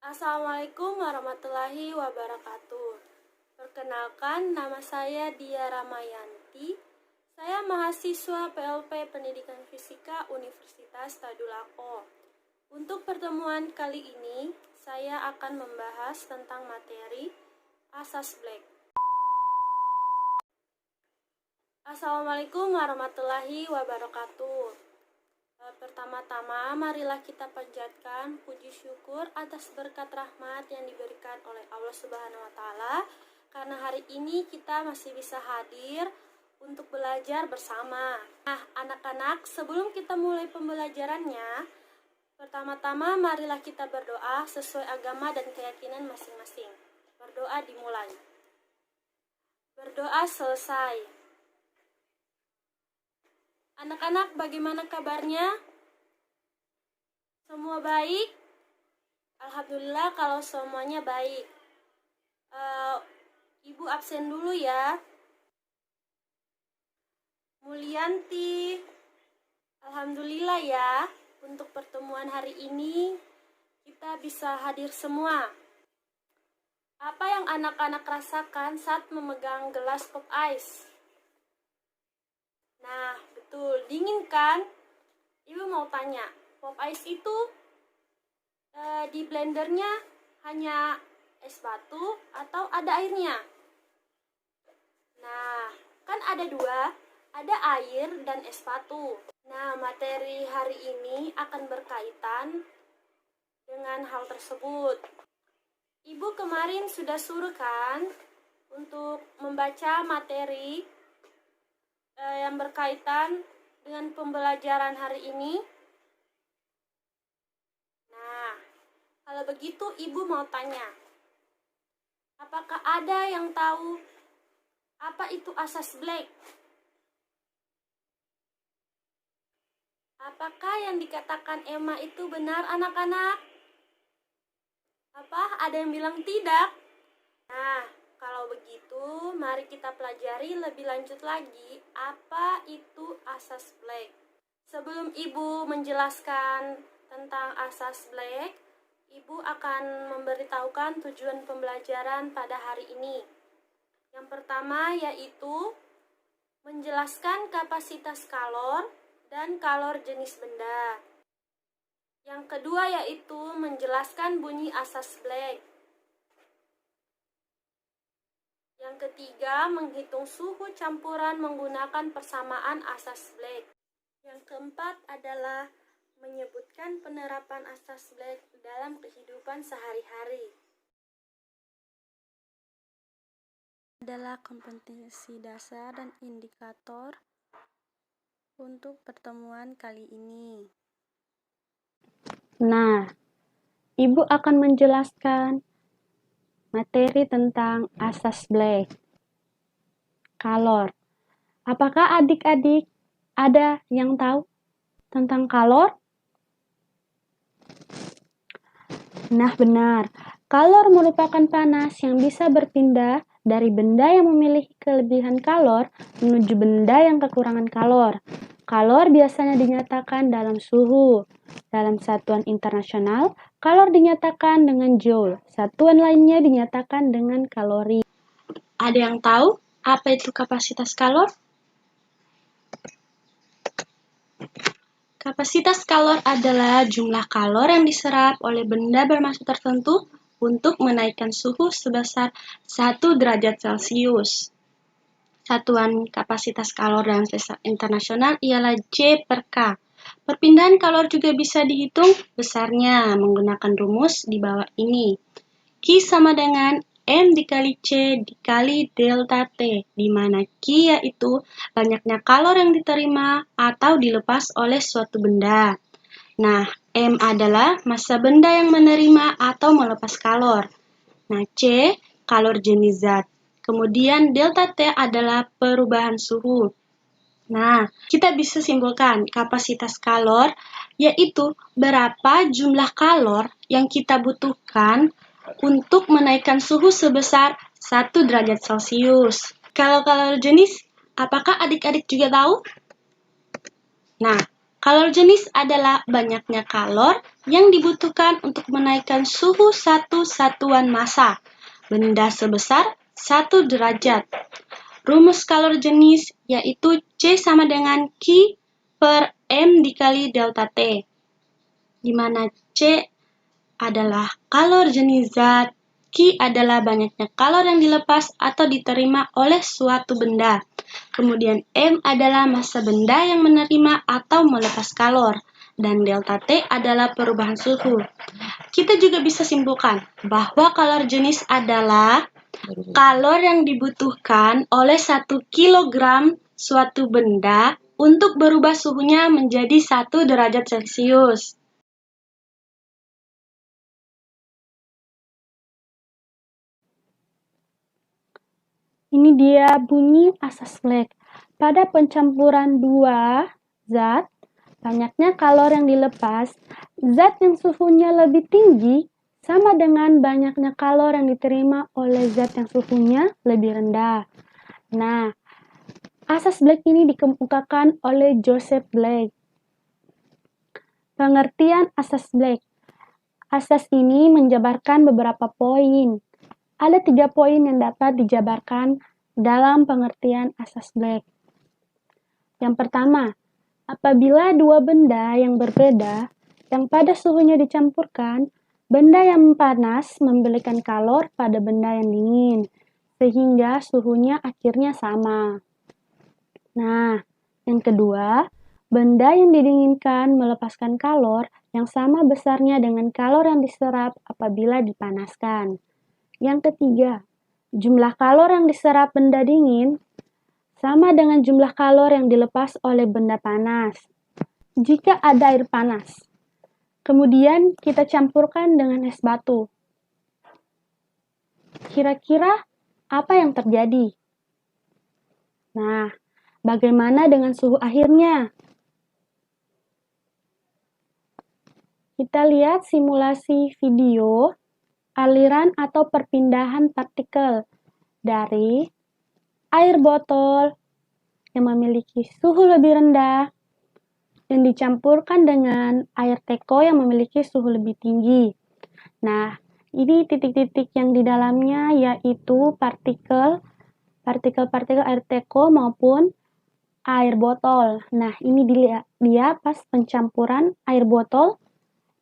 Assalamualaikum warahmatullahi wabarakatuh. Perkenalkan, nama saya Dia Ramayanti. Saya mahasiswa PLP Pendidikan Fisika Universitas Tadulako. Untuk pertemuan kali ini, saya akan membahas tentang materi asas Black. Assalamualaikum warahmatullahi wabarakatuh. Pertama-tama, marilah kita panjatkan puji syukur atas berkat rahmat yang diberikan oleh Allah Subhanahu wa Ta'ala, karena hari ini kita masih bisa hadir untuk belajar bersama. Nah, anak-anak, sebelum kita mulai pembelajarannya, pertama-tama marilah kita berdoa sesuai agama dan keyakinan masing-masing. Berdoa dimulai. Berdoa selesai. Anak-anak, bagaimana kabarnya? Semua baik? Alhamdulillah kalau semuanya baik. Ibu absen dulu ya. Mulyanti. Alhamdulillah ya, untuk pertemuan hari ini kita bisa hadir semua. Apa yang anak-anak rasakan saat memegang gelas pop ice? Nah, betul, dingin kan? Ibu mau tanya, pop ice itu di blendernya hanya es batu atau ada airnya? Nah, kan ada dua, ada air dan es batu. Nah, materi hari ini akan berkaitan dengan hal tersebut. Ibu kemarin sudah suruh kan untuk membaca materi yang berkaitan dengan pembelajaran hari ini. Nah, kalau begitu ibu mau tanya, apakah ada yang tahu apa itu asas Black? Apakah yang dikatakan Emma itu benar, anak-anak? Apa? Ada yang bilang tidak? Nah, kalau begitu, mari kita pelajari lebih lanjut lagi apa itu asas Black. Sebelum Ibu menjelaskan tentang asas Black, Ibu akan memberitahukan tujuan pembelajaran pada hari ini. Yang pertama yaitu menjelaskan kapasitas kalor dan kalor jenis benda. Yang kedua yaitu menjelaskan bunyi asas Black. Yang ketiga, menghitung suhu campuran menggunakan persamaan asas Black. Yang keempat adalah menyebutkan penerapan asas Black dalam kehidupan sehari-hari. Adalah kompetensi dasar dan indikator untuk pertemuan kali ini. Nah, Ibu akan menjelaskan materi tentang asas Black. Kalor. Apakah adik-adik ada yang tahu tentang kalor? Nah, benar. Kalor merupakan panas yang bisa berpindah dari benda yang memiliki kelebihan kalor menuju benda yang kekurangan kalor. Kalor biasanya dinyatakan dalam suhu. Dalam satuan internasional, kalor dinyatakan dengan joule. Satuan lainnya dinyatakan dengan kalori. Ada yang tahu apa itu kapasitas kalor? Kapasitas kalor adalah jumlah kalor yang diserap oleh benda bermassa tertentu untuk menaikkan suhu sebesar 1 derajat Celcius. Satuan kapasitas kalor dalam skala internasional ialah J per K. Perpindahan kalor juga bisa dihitung besarnya menggunakan rumus di bawah ini. Q sama dengan M dikali C dikali delta T, di mana Q yaitu banyaknya kalor yang diterima atau dilepas oleh suatu benda. Nah, M adalah massa benda yang menerima atau melepas kalor. Nah, C, kalor jenis zat. Kemudian delta T adalah perubahan suhu. Nah, kita bisa simpulkan kapasitas kalor yaitu berapa jumlah kalor yang kita butuhkan untuk menaikkan suhu sebesar 1 derajat Celcius. Kalau kalor jenis, apakah adik-adik juga tahu? Nah, Kalor jenis adalah banyaknya kalor yang dibutuhkan untuk menaikkan suhu satu satuan massa benda sebesar 1 derajat. Rumus kalor jenis yaitu C sama dengan Q per M dikali delta T, di mana C adalah kalor jenis zat, Q adalah banyaknya kalor yang dilepas atau diterima oleh suatu benda. Kemudian M adalah massa benda yang menerima atau melepas kalor, dan delta T adalah perubahan suhu. Kita juga bisa simpulkan bahwa kalor jenis adalah kalor yang dibutuhkan oleh 1 kilogram suatu benda untuk berubah suhunya menjadi 1 derajat Celcius. Ini dia bunyi asas Black. Pada pencampuran dua zat, banyaknya kalor yang dilepas, zat yang suhunya lebih tinggi sama dengan banyaknya kalor yang diterima oleh zat yang suhunya lebih rendah. Nah, asas Black ini dikemukakan oleh Joseph Black. Pengertian asas Black. Asas ini menjabarkan beberapa poin. Ada 3 poin yang dapat dijabarkan dalam pengertian asas Black. Yang pertama, apabila dua benda yang berbeda yang pada suhunya dicampurkan, benda yang panas memberikan kalor pada benda yang dingin, sehingga suhunya akhirnya sama. Nah, yang kedua, benda yang didinginkan melepaskan kalor yang sama besarnya dengan kalor yang diserap apabila dipanaskan. Yang ketiga, jumlah kalor yang diserap benda dingin sama dengan jumlah kalor yang dilepas oleh benda panas. Jika ada air panas, kemudian kita campurkan dengan es batu. Kira-kira apa yang terjadi? Nah, bagaimana dengan suhu akhirnya? Kita lihat simulasi video aliran atau perpindahan partikel dari air botol yang memiliki suhu lebih rendah yang dicampurkan dengan air teko yang memiliki suhu lebih tinggi. Nah, ini titik-titik yang di dalamnya yaitu partikel-partikel air teko maupun air botol. Nah, ini dia pas pencampuran air botol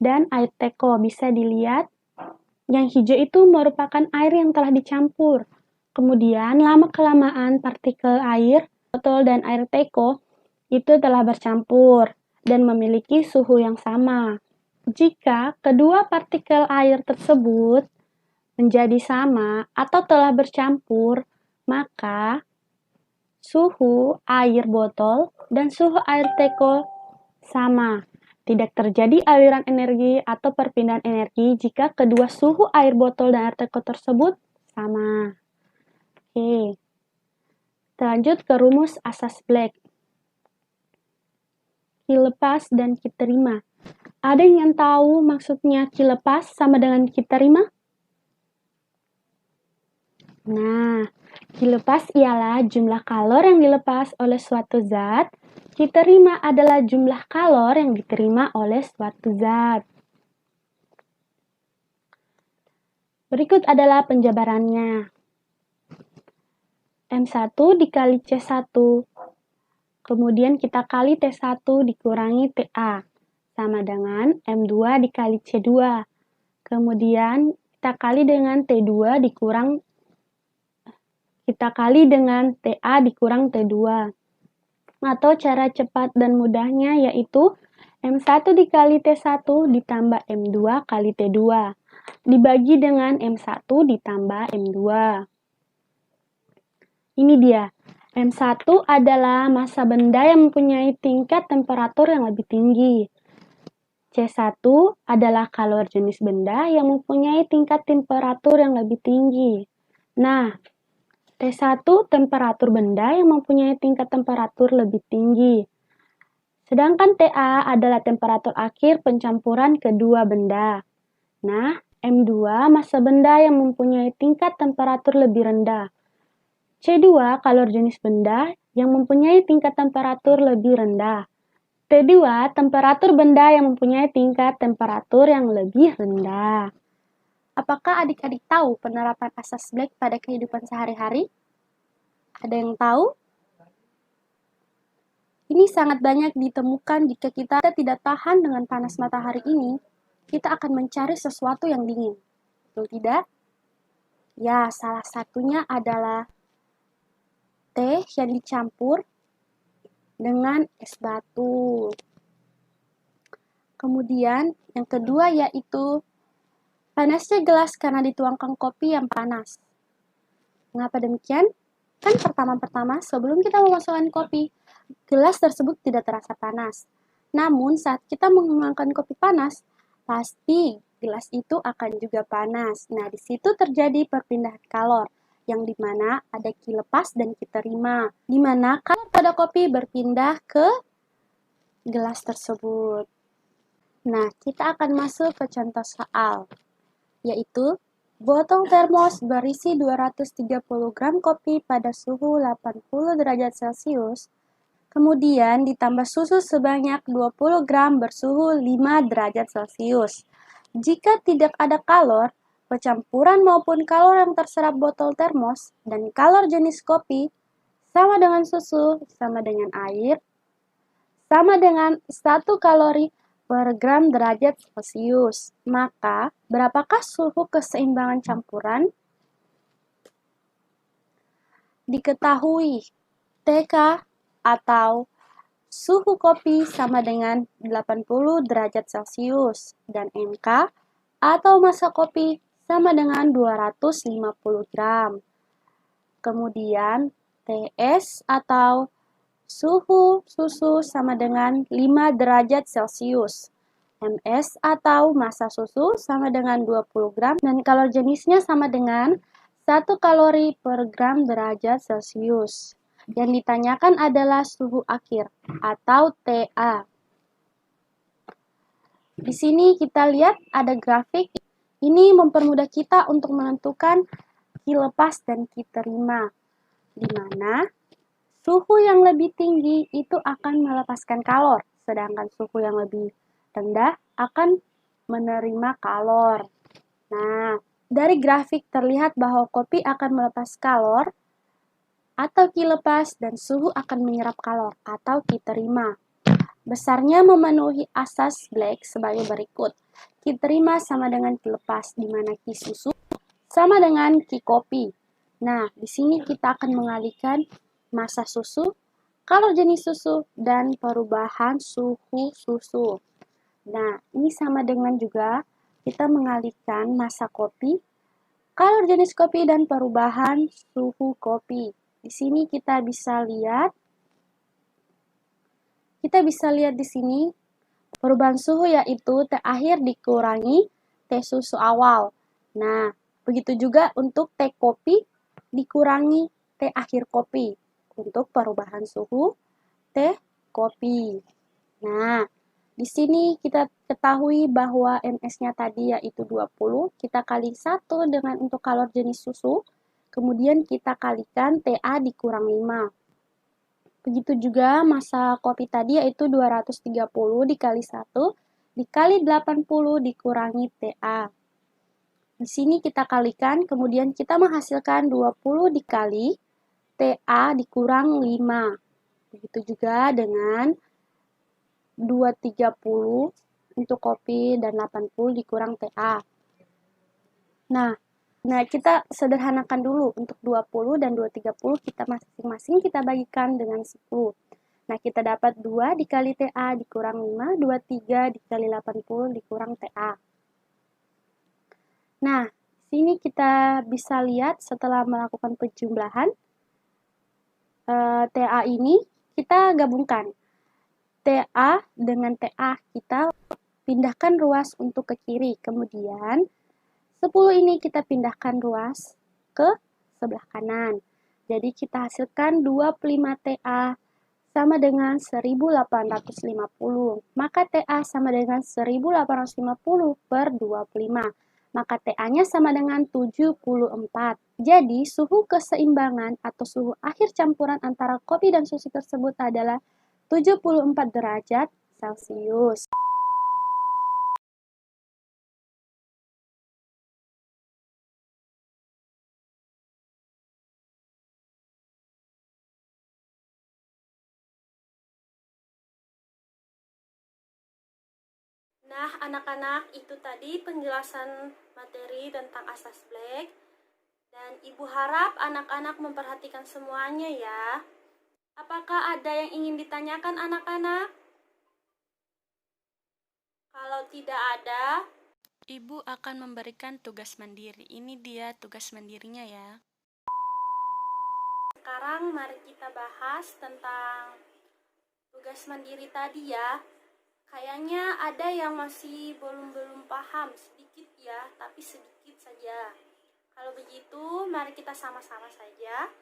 dan air teko. Bisa dilihat yang hijau itu merupakan air yang telah dicampur. Kemudian lama-kelamaan partikel air botol dan air teko itu telah bercampur dan memiliki suhu yang sama. Jika kedua partikel air tersebut menjadi sama atau telah bercampur, maka suhu air botol dan suhu air teko sama. Tidak terjadi aliran energi atau perpindahan energi jika kedua suhu air botol dan air teko tersebut sama. Oke. Kita lanjut ke rumus asas Black. Q lepas dan Q terima. Ada yang tahu maksudnya Q lepas sama dengan Q terima? Nah, Q lepas ialah jumlah kalor yang dilepas oleh suatu zat. Q terima adalah jumlah kalor yang diterima oleh suatu zat. Berikut adalah penjabarannya. M1 dikali C1. Kemudian kita kali T1 dikurangi TA. Sama dengan M2 dikali C2. Kemudian kita kali dengan T2 kita kali dengan TA dikurang T2. Atau cara cepat dan mudahnya yaitu M1 dikali T1 ditambah M2 kali T2 dibagi dengan M1 ditambah M2. Ini dia. M1 adalah massa benda yang mempunyai tingkat temperatur yang lebih tinggi. C1 adalah kalor jenis benda yang mempunyai tingkat temperatur yang lebih tinggi. Nah, T1 temperatur benda yang mempunyai tingkat temperatur lebih tinggi. Sedangkan TA adalah temperatur akhir pencampuran kedua benda. Nah, M2 massa benda yang mempunyai tingkat temperatur lebih rendah. C2 kalor jenis benda yang mempunyai tingkat temperatur lebih rendah. T2, temperatur benda yang mempunyai tingkat temperatur yang lebih rendah. Apakah adik-adik tahu penerapan asas Black pada kehidupan sehari-hari? Ada yang tahu? Ini sangat banyak ditemukan jika kita tidak tahan dengan panas matahari ini, kita akan mencari sesuatu yang dingin. Betul tidak? Ya, salah satunya adalah teh yang dicampur dengan es batu. Kemudian yang kedua yaitu panasnya gelas karena dituangkan kopi yang panas. Mengapa demikian? Kan pertama-tama sebelum kita memasukkan kopi, gelas tersebut tidak terasa panas. Namun saat kita menuangkan kopi panas, pasti gelas itu akan juga panas. Nah, di situ terjadi perpindahan kalor, yang dimana ada Ki lepas dan Ki terima, dimana kalor pada kopi berpindah ke gelas tersebut. Nah, kita akan masuk ke contoh soal, yaitu botol termos berisi 230 gram kopi pada suhu 80 derajat Celcius, kemudian ditambah susu sebanyak 20 gram bersuhu 5 derajat Celcius. Jika tidak ada kalor, percampuran maupun kalor yang terserap botol termos dan kalor jenis kopi sama dengan susu, sama dengan air, sama dengan 1 kalori per gram derajat Celcius. Maka, berapakah suhu keseimbangan campuran? Diketahui TK atau suhu kopi sama dengan 80 derajat Celcius dan MK atau massa kopi sama dengan 250 gram. Kemudian TS atau suhu susu sama dengan 5 derajat Celcius. MS atau massa susu sama dengan 20 gram dan kalor jenisnya sama dengan 1 kalori per gram derajat Celcius. Yang ditanyakan adalah suhu akhir atau TA. Di sini kita lihat ada grafik. Ini mempermudah kita untuk menentukan Ki lepas dan Ki terima, di mana suhu yang lebih tinggi itu akan melepaskan kalor, sedangkan suhu yang lebih rendah akan menerima kalor. Nah, dari grafik terlihat bahwa kopi akan melepas kalor atau Ki lepas dan suhu akan menyerap kalor atau Ki terima. Besarnya memenuhi asas Black sebagai berikut. Ki terima sama dengan Ki lepas, di mana Ki susu sama dengan Ki kopi. Nah, di sini kita akan mengalihkan massa susu, kalor jenis susu, dan perubahan suhu susu. Nah, ini sama dengan juga kita mengalihkan massa kopi, kalor jenis kopi, dan perubahan suhu kopi. Di sini kita bisa lihat di sini perubahan suhu yaitu T akhir dikurangi T susu awal. Nah, begitu juga untuk T kopi dikurangi T akhir kopi untuk perubahan suhu T kopi. Nah, di sini kita ketahui bahwa MS-nya tadi yaitu 20, kita kali 1 dengan untuk kalor jenis susu, kemudian kita kalikan TA dikurang 5. Begitu juga massa kopi tadi yaitu 230 dikali 1 dikali 80 dikurangi TA. Di sini kita kalikan, kemudian kita menghasilkan 20 dikali TA dikurang 5. Begitu juga dengan 230 untuk kopi dan 80 dikurang TA. Nah, kita sederhanakan dulu untuk 20 dan 230 kita masing-masing kita bagikan dengan 10. Nah, kita dapat 2 dikali TA dikurang 5, 23 dikali 80 dikurang TA. Nah, sini kita bisa lihat setelah melakukan penjumlahan, TA ini kita gabungkan. TA dengan TA kita pindahkan ruas untuk ke kiri. Kemudian 10 ini kita pindahkan ruas ke sebelah kanan. Jadi kita hasilkan 25 TA sama dengan 1850. Maka TA sama dengan 1850 per 25. Maka TA-nya sama dengan 74. Jadi suhu keseimbangan atau suhu akhir campuran antara kopi dan susu tersebut adalah 74 derajat Celcius. Nah, anak-anak, itu tadi penjelasan materi tentang asas Black. Dan Ibu harap anak-anak memperhatikan semuanya ya. Apakah ada yang ingin ditanyakan anak-anak? Kalau tidak ada, Ibu akan memberikan tugas mandiri. Ini dia tugas mandirinya ya. Sekarang mari kita bahas tentang tugas mandiri tadi ya. Kayaknya ada yang masih belum paham sedikit ya, tapi sedikit saja. Kalau begitu, mari kita sama-sama saja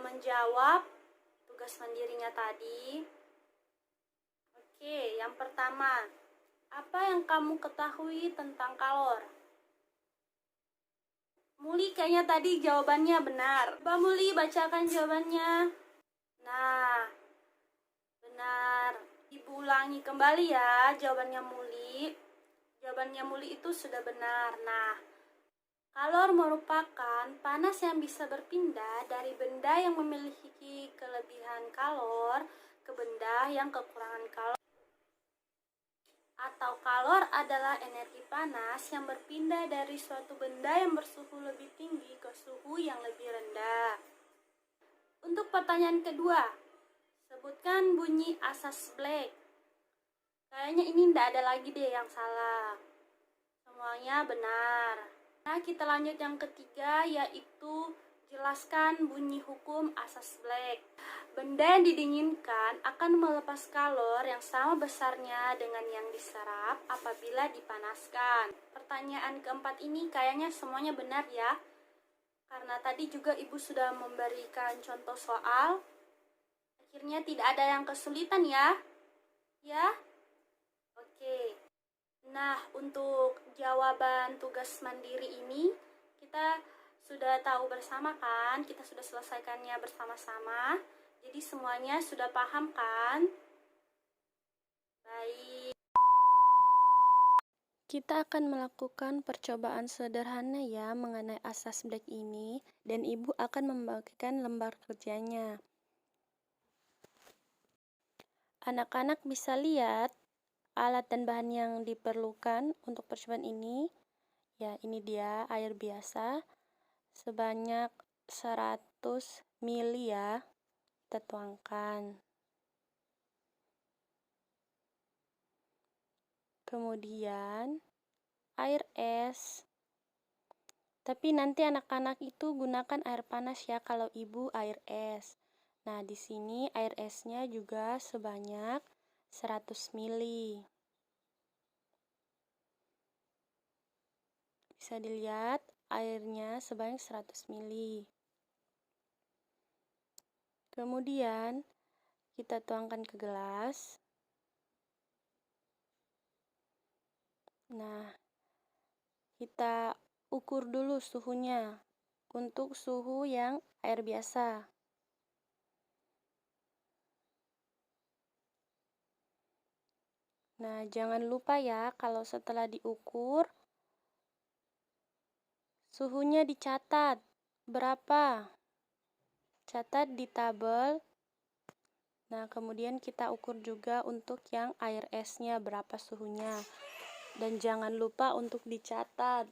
menjawab tugas mandirinya tadi. Oke, yang pertama, apa yang kamu ketahui tentang kalor? Muli kayaknya tadi jawabannya benar. Coba Muli bacakan jawabannya. Nah, benar. Ibu ulangi kembali ya jawabannya Muli. Jawabannya Muli itu sudah benar. Nah, kalor merupakan panas yang bisa berpindah dari benda yang memiliki kelebihan kalor ke benda yang kekurangan kalor. Atau kalor adalah energi panas yang berpindah dari suatu benda yang bersuhu lebih tinggi ke suhu yang lebih rendah. Untuk pertanyaan kedua, sebutkan bunyi asas Black. Kayaknya ini tidak ada lagi deh yang salah. Semuanya benar. Nah, kita lanjut yang ketiga, yaitu jelaskan bunyi hukum asas Black. Benda yang didinginkan akan melepas kalor yang sama besarnya dengan yang diserap apabila dipanaskan. Pertanyaan keempat ini kayaknya semuanya benar ya. Karena tadi juga Ibu sudah memberikan contoh soal. Akhirnya tidak ada yang kesulitan ya. Ya? Oke. Nah, untuk jawaban tugas mandiri ini kita sudah tahu bersama kan? Kita sudah selesaikannya bersama-sama. Jadi semuanya sudah paham kan? Baik. Kita akan melakukan percobaan sederhana ya mengenai asas Black ini, dan Ibu akan membagikan lembar kerjanya. Anak-anak bisa lihat alat dan bahan yang diperlukan untuk percobaan ini. Ya, ini dia air biasa sebanyak 100 ml ya. Kita tuangkan. Kemudian air es. Tapi nanti anak-anak itu gunakan air panas ya kalau Ibu air es. Nah, di sini air esnya juga sebanyak 100 ml. Bisa dilihat airnya sebanyak 100 ml. Kemudian kita tuangkan ke gelas. Nah, kita ukur dulu suhunya untuk suhu yang air biasa. Nah, jangan lupa ya kalau setelah diukur suhunya dicatat berapa. Catat di tabel. Nah, kemudian kita ukur juga untuk yang air esnya berapa suhunya. Dan jangan lupa untuk dicatat.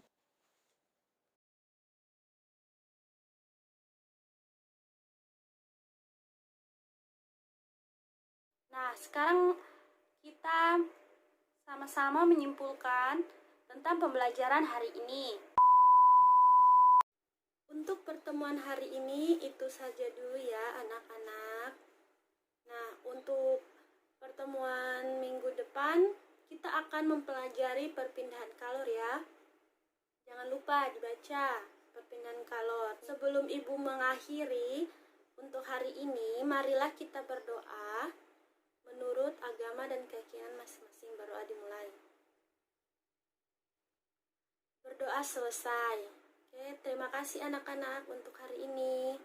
Nah, sekarang kita sama-sama menyimpulkan tentang pembelajaran hari ini. Untuk pertemuan hari ini itu saja dulu ya anak-anak. Nah, untuk pertemuan minggu depan kita akan mempelajari perpindahan kalor ya. Jangan lupa dibaca perpindahan kalor. Sebelum Ibu mengakhiri untuk hari ini, marilah kita berdoa menurut agama dan keyakinan masing-masing. Berdoa dimulai. Berdoa selesai. Oke, terima kasih anak-anak untuk hari ini.